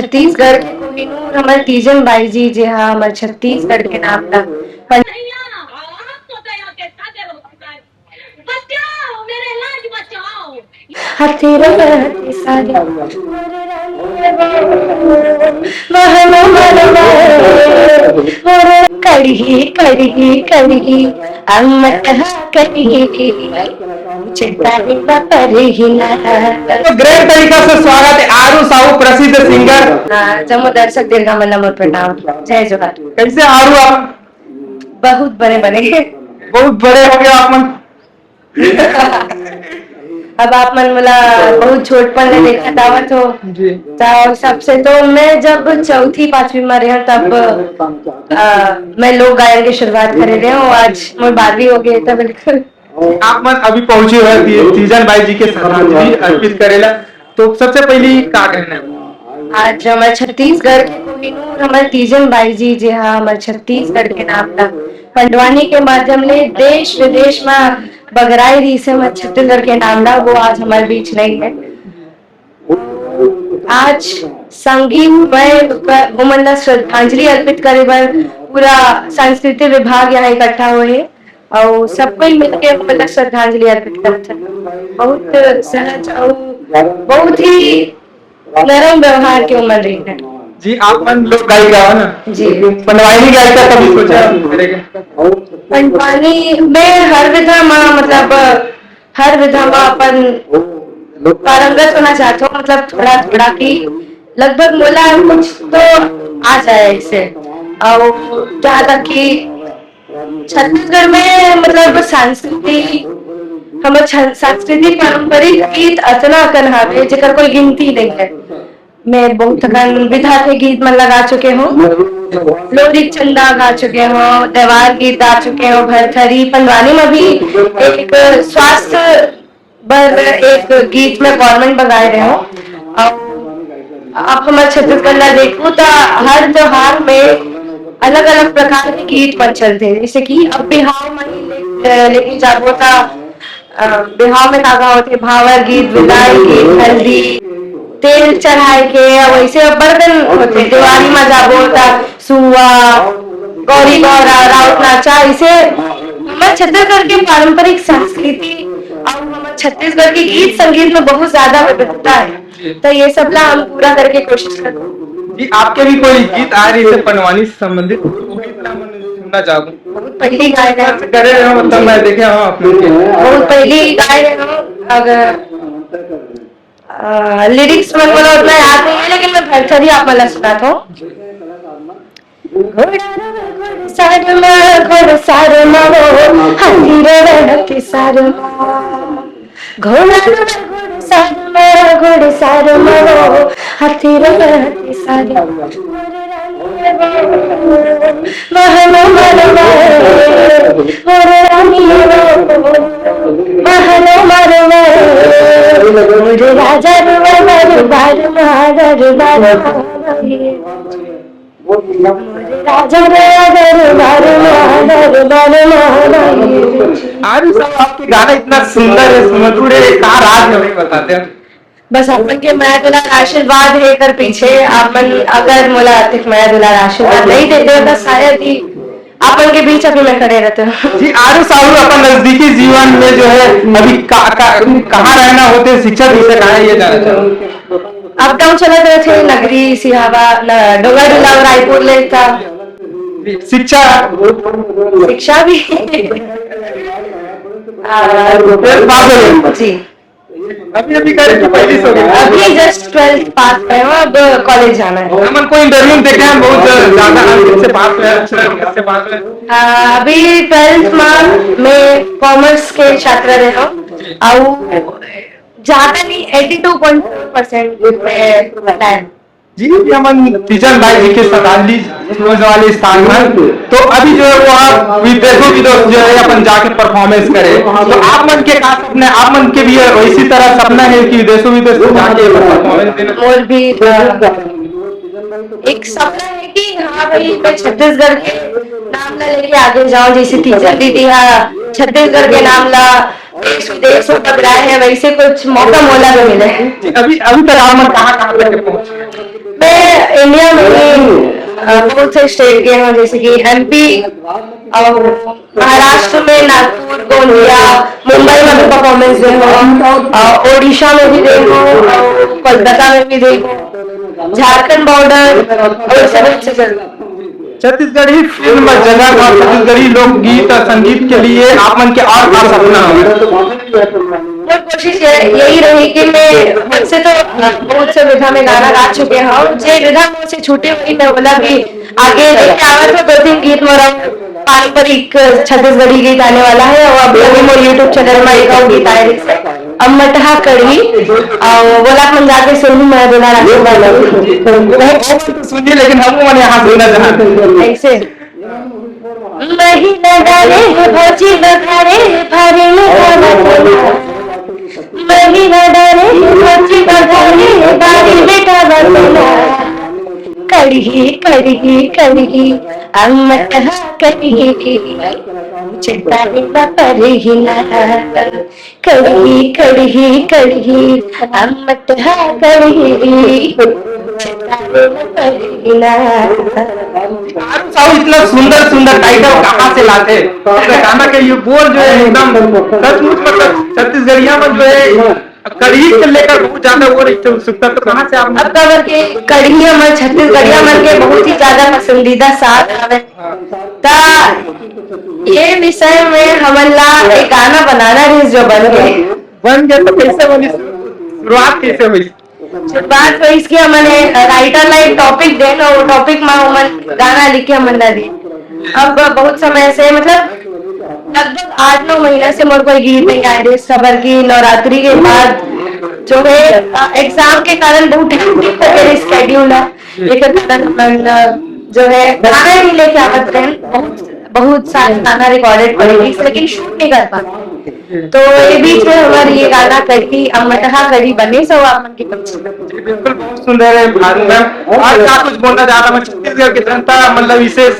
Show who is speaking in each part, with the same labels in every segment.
Speaker 1: छत्तीसगढ़ के कोहिनूर हमारे तीजन बाई जी जे हाँ हमारे छत्तीसगढ़ के नाम ला हथेरो हथी सारी महनो मनवा कड़ही कड़ही कड़ही अमत कड़ही चिंता परही ना।
Speaker 2: तो ग्रेट तरीका से स्वागत है आरू साहू प्रसिद्ध सिंगर।
Speaker 1: जमो दर्शक दीर्घा मन मोर प्रणाम। जय जोहार।
Speaker 2: कैसे आरू आप?
Speaker 1: बहुत बड़े बने
Speaker 2: बहुत बड़े हो गए आप मन।
Speaker 1: अब आप मन मला बहुत छोटपन ले देखा दावत हो
Speaker 2: जी।
Speaker 1: तो सबसे तो मैं जब चौथी पांचवी में रहा तब मैं लोक गायन की शुरुआत कर रही हूँ। आज मैं 12वीं हो गई तो बिल्कुल
Speaker 2: आप मन अभी पहुंचे हुए तीजन बाई जी के श्रद्धांजलि अर्पित करेला। तो सबसे पहली का कहना है?
Speaker 1: आज हमारे छत्तीसगढ़ के कोहिनूर हमारे तीजन बाई जी जे हाँ हमारे छत्तीसगढ़ के नाम ला पंडवानी के माध्यम ले देश विदेश में बगराई रही से हमारे छत्तीसगढ़ के नाम ला वो आज हमारे बीच नहीं है। आज संगीत में घुमन श्रद्धांजलि अर्पित करे बर पूरा सांस्कृतिक विभाग यहाँ इकट्ठा हुए है और सब कोई मिलके मतलब श्रद्धांजलि अर्पित करते हैं। बहुत सहज और बहुत ही नरम व्यवहार के उम्र रही है।
Speaker 2: जी आप मन लोग गायिका हो ना
Speaker 1: जी।
Speaker 2: पंडवानी गायिका कभी सोचा करेगा?
Speaker 1: पंडवानी में हर विधा में मतलब हर विधा में अपन पारंगत होना चाहते हो मतलब थोड़ा थोड़ा की लगभग मोला कुछ तो आ जाए इससे। और जहाँ तक कि छत्तीसगढ़ में मतलब सांस्कृतिक पारंपरिक गीत अतना अकन हावे जेकर कोई गिनती नहीं है। मैं बहुत अकन विधा के गीत में लगा चुके हूँ। लोरी चंदा गा चुके हो, देवार गीत गा चुके हो, भरथरी पंडवानी में भी एक स्वास्थ्य पर एक गीत में गवर्नमेंट बगाए रहे हो। अब हमारे छत्तीसगढ़ में देखो तो हर त्योहार में अलग अलग प्रकार के गीत पर चलते हैं। जैसे कि अब बिहार में लेकिन जागो था बिहार में कागा होते भावर गीत, विदाई गीत, हल्दी तेल चढ़ाए के वैसे बर्तन होते दिवाली में जागो था सुआ गौरी गौरा राउत नाचा। इसे हमारे छत्तीसगढ़ के पारंपरिक संस्कृति और हमारे छत्तीसगढ़ की गीत संगीत में बहुत ज्यादा विविधता है तो ये सब ला हम पूरा करके कोशिश करें।
Speaker 2: जी आपके भी कोई गीत आ रही है पंडवानी से संबंधित सुनना चाहूँ?
Speaker 1: बहुत पहली गाय
Speaker 2: करे रहे हो मतलब मैं देखे हाँ आप लोग
Speaker 1: बहुत पहली गाय रहे हो। अगर लिरिक्स में बोला उतना याद नहीं है लेकिन मैं भरथरी आप मला सुनाता हूँ। घोड़ा सार मारो हाथी रे सार घोड़ा सार मारो हाथी रे सार महनो मनवा महनो मनवा राजा दरबार
Speaker 2: आरू साहब आपके गाना इतना सुंदर है सुमधुर है कहाँ राज हमें बताते हैं?
Speaker 1: बस अपन के माया दुलार आशीर्वाद है कर पीछे अपन अगर मोला आर्थिक माया दुलार आशीर्वाद नहीं देते तो शायद ही अपन के बीच अभी मैं खड़े रहते हूँ।
Speaker 2: जी आरू साहू अपन नजदीकी जीवन में जो है अभी कहाँ रहना होते शिक्षा दीक्षा कहाँ ये जाना चाहूँ?
Speaker 1: अप डाउन चला गए थे नगरी सिहावा डोंगरडुला और रायपुर ले था।
Speaker 2: शिक्षा
Speaker 1: शिक्षा भी जी
Speaker 2: अभी करे पहली सो गई
Speaker 1: अभी जस्ट 12th पास हुए हो अब कॉलेज जाना है।
Speaker 2: हमन को इंटरव्यू देखे हैं बहुत ज्यादा अंक से पास हुए से पास हुए।
Speaker 1: अभी 12th में कॉमर्स के छात्र रहे हो और ज्यादा नहीं 82.4%
Speaker 2: जी हमन तीजन बाई जी के श्रद्धांजलि रोज वाले स्थान में तो अभी जो है वो आप विदेशों की जो है अपन जाके परफॉर्मेंस करे तो आप मन के का सपना है? आप मन के भी इसी तरह सपना है कि विदेशों जाके परफॉर्मेंस देना?
Speaker 1: और भी एक सपना है कि हाँ भाई मैं छत्तीसगढ़ के नाम ला लेके आगे जाऊं। जैसे तीजन दीदी हाँ छत्तीसगढ़ के नाम ला देश विदेश में पकड़ाए है वैसे कुछ मौका मोला भी मिले।
Speaker 2: अभी अभी तक आप मन कहाँ तक पहुंचे?
Speaker 1: मैं इंडिया में बहुत से स्टेट गए हूँ, जैसे कि एमपी और महाराष्ट्र में नागपुर, गोंदिया, मुंबई में भी परफॉर्मेंस दे हूँ, ओडिशा में भी दे हूँ, कोलकाता में भी दे हूँ, झारखंड बॉर्डर और सब
Speaker 2: छत्तीसगढ़ी फिल्म जगह और छत्तीसगढ़ी लोकगीत और संगीत के लिए आप मन के और का सपना है?
Speaker 1: मेरी कोशिश यही रही कि मैं वैसे तो बहुत से विधा में गाना गा चुके हूँ, जे विधा मुझसे छूटे हुई मैं बोला कि आगे लेके आवा तो 2-3 गीत मोरा पारंपरिक छत्तीसगढ़ी गीत आने वाला है, और अभी मोर यूट्यूब चैनल में एक और गीत आए जिससे अमटहा कड़ी और बोला मन जाके सुनू मैं बोला
Speaker 2: सुनिए, लेकिन हम मन यहाँ सुनना चाहते हैं
Speaker 1: ऐसे महिला डाले भोजी बघारे भारे में महिला डाले भोजी बघारे भारे बेटा बना कड़ी कड़ी कड़ी अमटहा कड़ी चितारी परहिना कड़ी कड़ी कड़ी अमटहा कड़ी चितारी परहिना।
Speaker 2: साहब इतना सुंदर सुंदर टाइटल कहाँ से लाते? गाना के ये बोल जो है एकदम सचमुच मतलब छत्तीसगढ़िया में जो है कढ़ी से लेकर बहुत ज्यादा वो उत्सुकता, तो कहाँ से आप?
Speaker 1: अब कवर के कढ़ी हमारे छत्तीसगढ़िया मन के बहुत ही ज्यादा पसंदीदा साग हवे, ता ये विषय में हमन ला एक गाना बनाना रही जो बन
Speaker 2: गया, तो कैसे बनी? शुरुआत कैसे हुई?
Speaker 1: शुरुआत हुई इसकी हमने राइटर ला एक टॉपिक देना, वो टॉपिक में हमन गाना लिखे हमन ला दी। अब बहुत समय से मतलब लगभग 8-9 महीना से मोर कोई गीत नहीं आए थे, खबर की नवरात्रि के बाद जो है एग्जाम के कारण बहुत स्केड्यूल है, लेकिन जो है गाना नहीं लेके आवत रहे, बहुत सारे गाना रिकॉर्डेड पड़ेगी लेकिन शूट नहीं कर पाते, तो ये बीच में हमारी ये गाना कड़ी अमटहा कड़ी बने सो मन की
Speaker 2: बिल्कुल बहुत सुंदर है भानु मैम। और क्या कुछ बोलना चाह रहा मैं छत्तीसगढ़ की जनता मतलब विशेष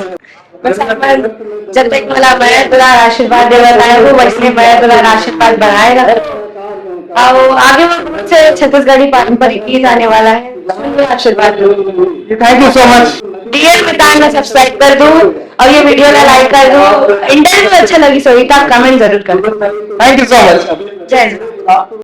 Speaker 1: जब तक मला मैं तुला आशीर्वाद देवत आया हूँ, वैसे मैं तुला आशीर्वाद बनाएगा और आगे बहुत से छत्तीसगढ़ी पारंपरिक गीत आने वाला है, आशीर्वाद दो।
Speaker 2: Thank you so much.
Speaker 1: DL मितान में सब्सक्राइब कर दूं और ये वीडियो में लाइक कर दूं, इंटरव्यू अच्छा लगी सो कमेंट जरूर कर दूं।
Speaker 2: Thank you so much.
Speaker 1: जय